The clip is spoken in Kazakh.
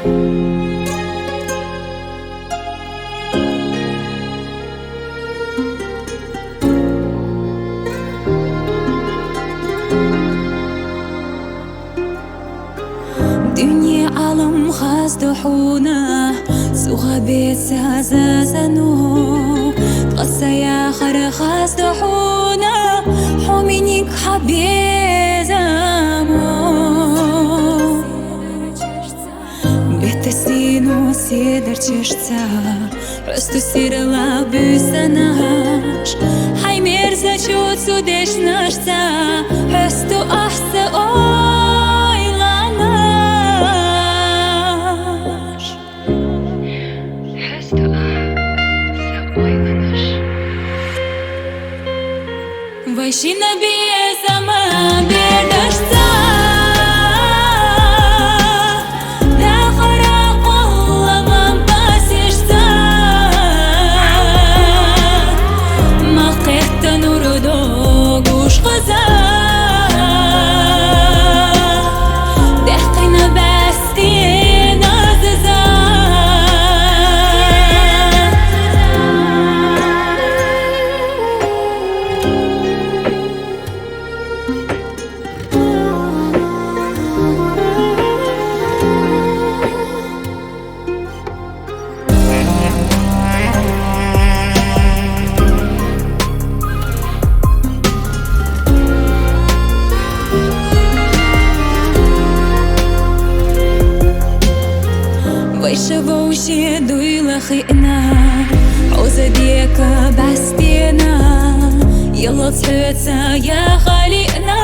Dünya alım خازدحونا سوغا بيت سازازانو تغسى يا خر خازدحونا حومينيك حبيزامو بيتسينو سيدر чешца Просто сирала büsanаш Хай мерза чуд судеш нашца Просто ахса Вайшина бие сама бедашца Да хара қоламам пасишца Мақиқта нурудо гуш қыза Дехқина басти назыза ويشبوشي دويلة خيقنا عوزة ديك باستينا يلا تحوتها يا خالقنا